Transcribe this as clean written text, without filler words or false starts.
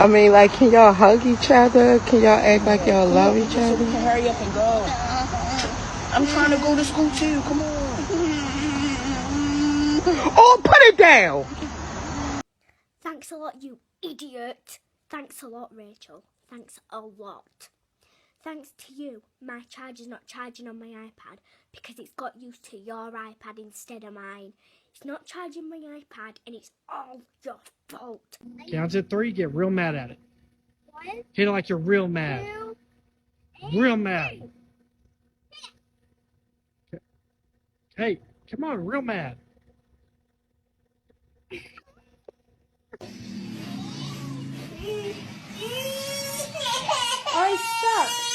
I mean, like, can y'all hug each other? Can y'all act like y'all love each So we other? can hurry up and go. I'm trying to go to school too. Come on. Oh, put it down! Thanks a lot, you idiot. Thanks a lot, Rachel. Thanks a lot. Thanks to you, my charger's not charging on my iPad because it's got used to your iPad instead of mine. It's not charging my iPad and it's all your fault. Count to 3, get real mad at it. 1, Hit it like you're real mad. 2, Real mad. Hey, come on, real mad. I stuck.